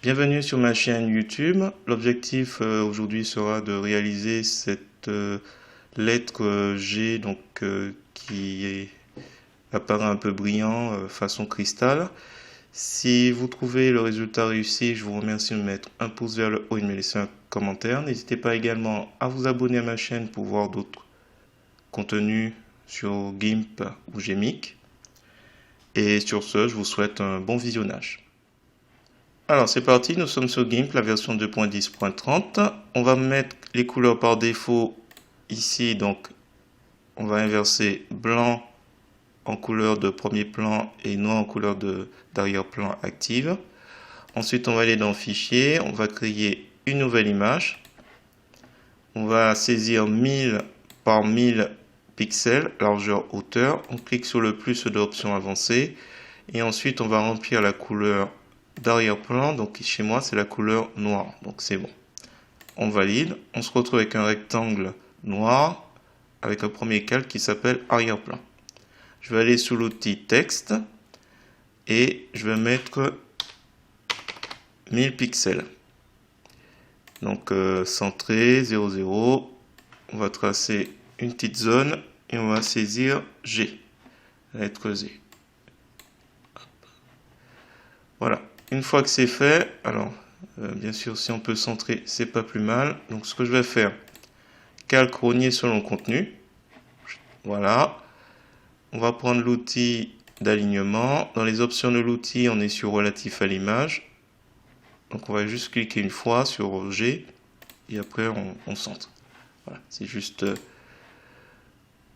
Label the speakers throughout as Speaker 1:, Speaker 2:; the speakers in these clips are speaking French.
Speaker 1: Bienvenue sur ma chaîne YouTube. L'objectif aujourd'hui sera de réaliser cette lettre G qui apparaît un peu brillant façon cristal. Si vous trouvez le résultat réussi, je vous remercie de mettre un pouce vers le haut et de me laisser un commentaire. N'hésitez pas également à vous abonner à ma chaîne pour voir d'autres contenus sur GIMP ou GMIC. Et sur ce, je vous souhaite un bon visionnage. Alors c'est parti, nous sommes sur GIMP, la version 2.10.30. On va mettre les couleurs par défaut ici, donc on va inverser blanc en couleur de premier plan et noir en couleur d'arrière-plan active. Ensuite on va aller dans Fichier, on va créer une nouvelle image. On va saisir 1000 par 1000 pixels, largeur, hauteur. On clique sur le plus de l'option avancée et ensuite on va remplir la couleur d'arrière-plan. Donc chez moi c'est la couleur noire, donc c'est bon. On valide, on se retrouve avec un rectangle noir avec un premier calque qui s'appelle arrière-plan. Je vais aller sur l'outil texte et je vais mettre 1000 pixels. Donc centré, 0, 0. On va tracer une petite zone et on va saisir G, la lettre Z. Voilà. Une fois que c'est fait, alors bien sûr si on peut centrer c'est pas plus mal. Donc ce que je vais faire, calque rogner selon le contenu. Voilà. On va prendre l'outil d'alignement. Dans les options de l'outil, on est sur relatif à l'image. Donc on va juste cliquer une fois sur G et après on centre. Voilà, c'est juste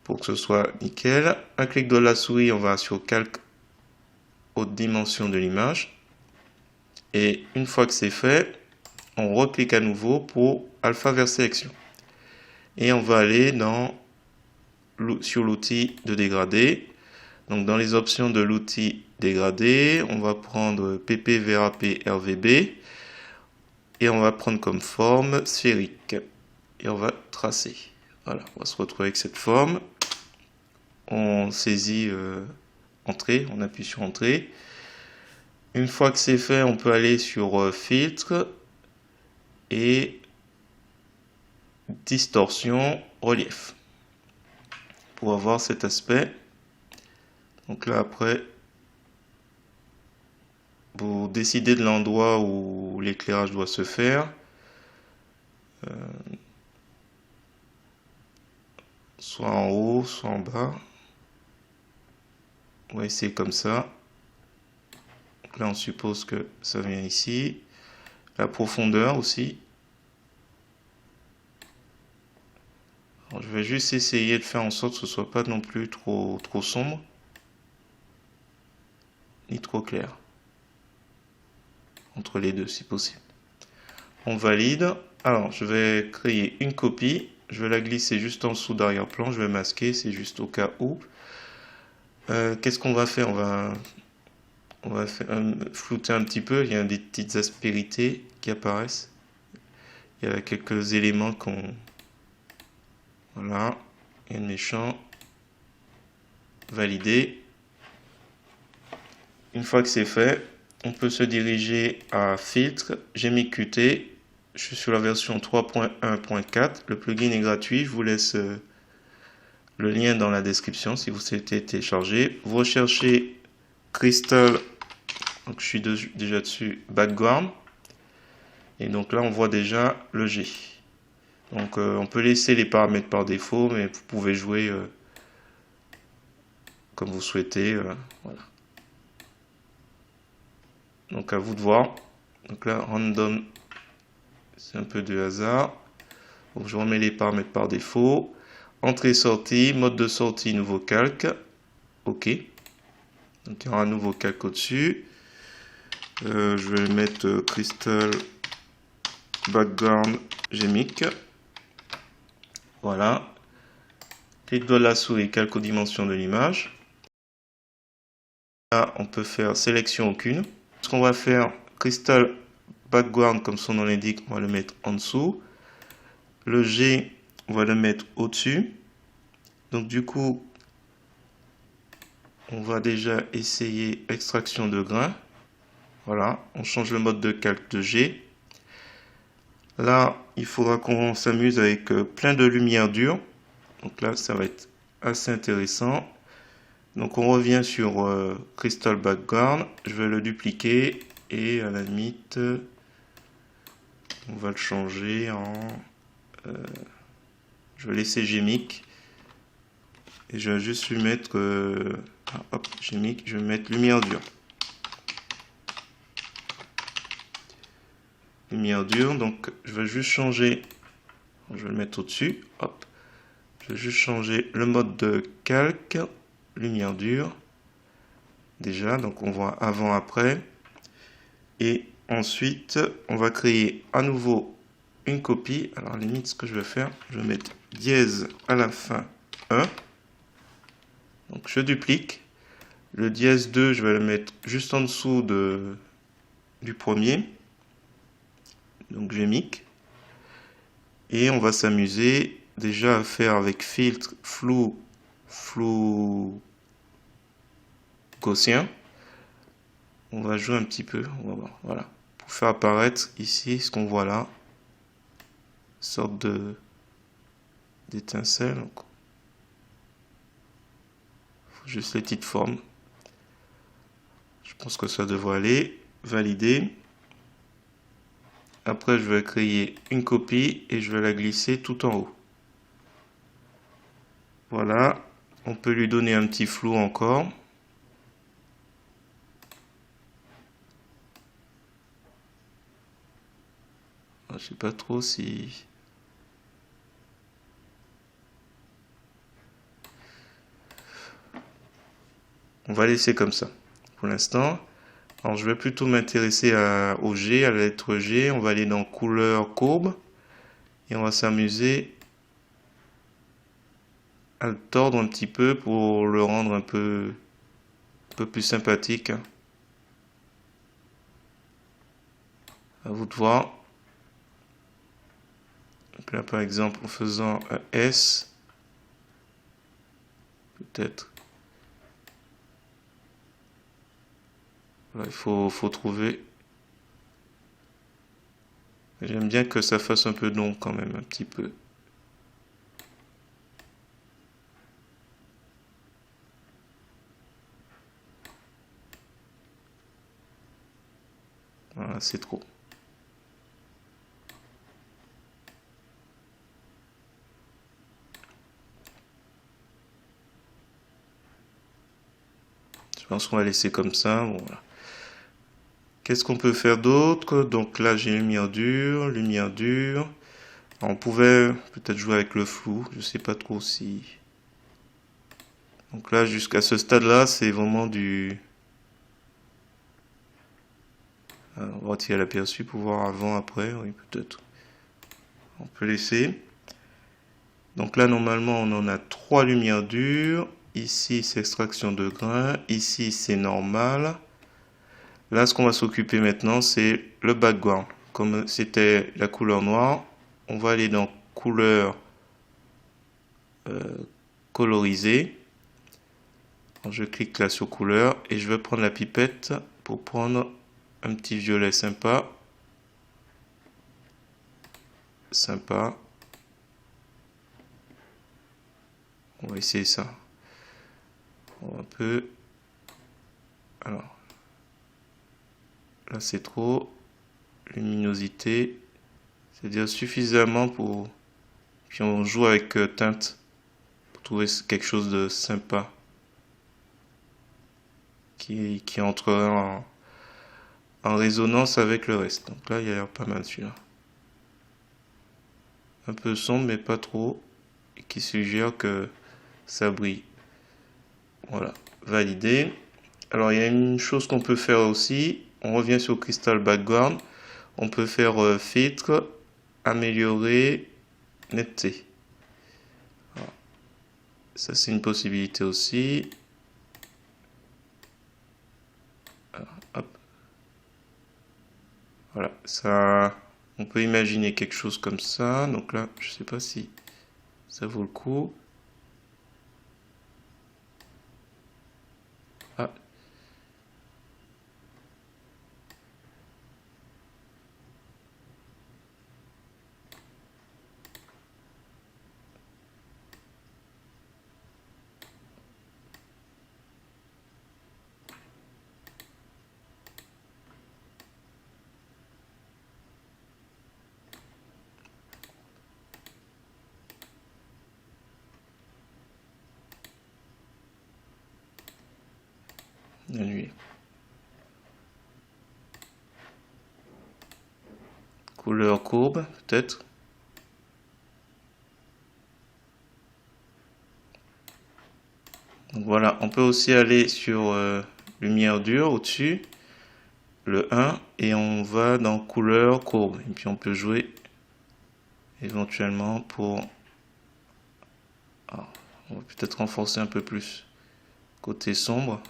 Speaker 1: pour que ce soit nickel. Un clic de la souris, on va sur calque haute dimension de l'image. Et une fois que c'est fait, on reclique à nouveau pour alpha vers sélection. Et on va aller sur l'outil de dégradé. Donc dans les options de l'outil dégradé, on va prendre PP, VRAP, RVB. Et on va prendre comme forme sphérique. Et on va tracer. Voilà, on va se retrouver avec cette forme. On saisit Entrée, on appuie sur Entrée. Une fois que c'est fait, on peut aller sur Filtre et Distorsion, Relief pour avoir cet aspect. Donc là, après, vous décidez de l'endroit où l'éclairage doit se faire. Soit en haut, soit en bas. On va essayer comme ça. Donc là, on suppose que ça vient ici. La profondeur aussi. Alors, je vais juste essayer de faire en sorte que ce ne soit pas non plus trop sombre, ni trop clair. Entre les deux, si possible. On valide. Alors, je vais créer une copie. Je vais la glisser juste en dessous d'arrière-plan. Je vais masquer, c'est juste au cas où. Qu'est-ce qu'on va faire? On va flouter un petit peu. Il y a des petites aspérités qui apparaissent. Il y a quelques éléments qu'on... Voilà. Il y a le méchant. Valider. Une fois que c'est fait, on peut se diriger à Filtre. J'ai mis Qt. Je suis sur la version 3.1.4. Le plugin est gratuit. Je vous laisse le lien dans la description si vous souhaitez télécharger. Vous recherchez Crystal. Donc je suis déjà dessus. Background. Et donc là on voit déjà le G. Donc on peut laisser les paramètres par défaut, mais vous pouvez jouer comme vous souhaitez. Voilà. Donc à vous de voir. Donc là random, c'est un peu de hasard. Donc je remets les paramètres par défaut. Entrée-sortie, mode de sortie, nouveau calque. OK. Donc il y aura un nouveau calque au-dessus. Je vais mettre Crystal Background GMIC. Voilà. Clic de la souris, calque aux dimensions de l'image. Là, on peut faire sélection aucune. Ce qu'on va faire, Crystal Background, comme son nom l'indique, on va le mettre en dessous. Le G, on va le mettre au-dessus. Donc du coup, on va déjà essayer extraction de grain. Voilà, on change le mode de calque de G. Là, il faudra qu'on s'amuse avec plein de lumière dure. Donc là, ça va être assez intéressant. Donc on revient sur Crystal Background. Je vais le dupliquer et à la limite, on va le changer en... je vais laisser Gmic. Et je vais juste lui mettre... hop, Gmic, je vais mettre lumière dure. Lumière dure, donc je vais juste changer... Je vais le mettre au-dessus. Hop. Je vais juste changer le mode de calque. Lumière dure. Déjà, donc on voit avant-après. Et ensuite, on va créer à nouveau une copie. Alors, à la limite, ce que je vais faire, je vais mettre dièse à la fin 1. Donc, je duplique. Le dièse 2, je vais le mettre juste en dessous du premier. Donc, Gmic. Et on va s'amuser déjà à faire avec filtre, flou gaussien. On va jouer un petit peu. On va voir. Voilà. Pour faire apparaître ici ce qu'on voit là. Sorte d'étincelle. Juste les petites formes. Je pense que ça devrait aller. Valider. Après, je vais créer une copie et je vais la glisser tout en haut. Voilà. On peut lui donner un petit flou encore. Je sais pas trop si... On va laisser comme ça pour l'instant. Alors je vais plutôt m'intéresser au G, à la lettre G. On va aller dans couleur courbe. Et on va s'amuser à le tordre un petit peu pour le rendre un peu plus sympathique. À vous de voir. Donc là par exemple en faisant un S. Peut-être. Voilà, il faut trouver. J'aime bien que ça fasse un peu d'ombre quand même, un petit peu. Voilà, c'est trop. Je pense qu'on va laisser comme ça. Bon, voilà. Qu'est-ce qu'on peut faire d'autre? Donc là, j'ai lumière dure, lumière dure. Alors, on pouvait peut-être jouer avec le flou. Je sais pas trop si... Donc là, jusqu'à ce stade-là, c'est vraiment du... Alors, on va retirer l'aperçu pour voir avant, après. Oui, peut-être. On peut laisser. Donc là, normalement, on en a 3 lumières dures. Ici, c'est extraction de grains. Ici, c'est normal. Là, ce qu'on va s'occuper maintenant, c'est le background. Comme c'était la couleur noire, on va aller dans couleur colorisée. Alors, je clique là sur couleur et je vais prendre la pipette pour prendre un petit violet sympa. Sympa. On va essayer ça. On va un peu. Alors. Là, c'est trop. Luminosité. C'est-à-dire suffisamment pour... Puis on joue avec teinte. Pour trouver quelque chose de sympa. Qui entrera en résonance avec le reste. Donc là, il y a l'air pas mal celui-là. Un peu sombre, mais pas trop. Et qui suggère que ça brille. Voilà. Validé. Alors, il y a une chose qu'on peut faire aussi. On revient sur Crystal Background. On peut faire filtre, améliorer, netteté. Voilà. Ça, c'est une possibilité aussi. Alors, hop. Voilà, ça, on peut imaginer quelque chose comme ça. Donc là, je sais pas si ça vaut le coup. Ah. Annuler. Couleur courbe, peut-être. Donc voilà, on peut aussi aller sur lumière dure au-dessus, le 1, et on va dans couleur courbe. Et puis on peut jouer éventuellement pour... Alors, on va peut-être renforcer un peu plus côté sombre.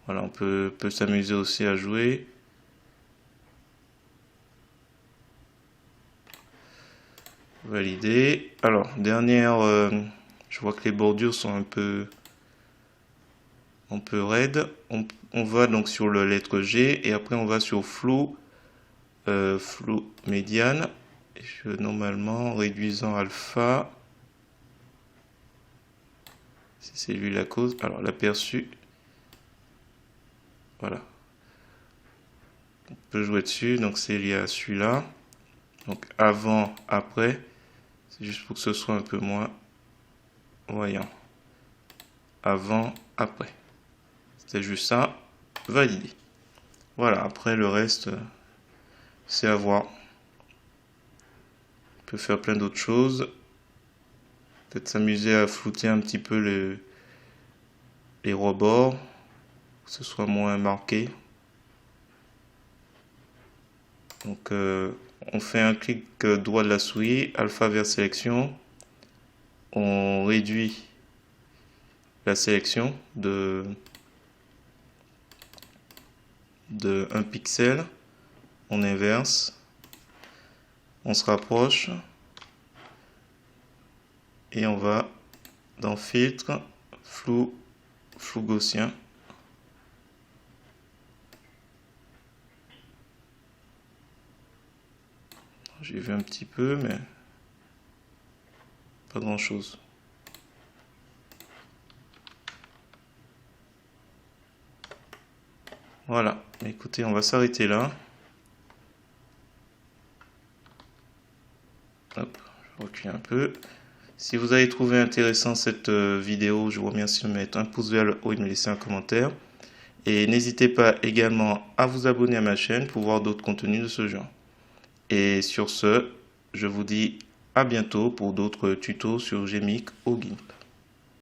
Speaker 1: Voilà, on peut s'amuser aussi à jouer. Valider. Alors, dernière, je vois que les bordures sont un peu raides. On va donc sur la lettre G et après on va sur flou, flou médiane. Et normalement, réduisant alpha, si c'est lui la cause. Alors, l'aperçu. Voilà. On peut jouer dessus, donc c'est lié à celui-là. Donc avant, après, c'est juste pour que ce soit un peu moins voyant. Avant, après. C'était juste ça, validé. Voilà, après le reste, c'est à voir. On peut faire plein d'autres choses. Peut-être s'amuser à flouter un petit peu les rebords, que ce soit moins marqué. Donc on fait un clic droit de la souris, alpha vers sélection. On réduit la sélection de 1 pixel. On inverse. On se rapproche. Et on va dans filtre, flou gaussien. J'ai vu un petit peu, mais pas grand chose. Voilà, écoutez, on va s'arrêter là. Hop, je recule un peu. Si vous avez trouvé intéressant cette vidéo, je vous remercie de mettre un pouce vers le haut et de me laisser un commentaire. Et n'hésitez pas également à vous abonner à ma chaîne pour voir d'autres contenus de ce genre. Et sur ce, je vous dis à bientôt pour d'autres tutos sur GMIC ou GIMP.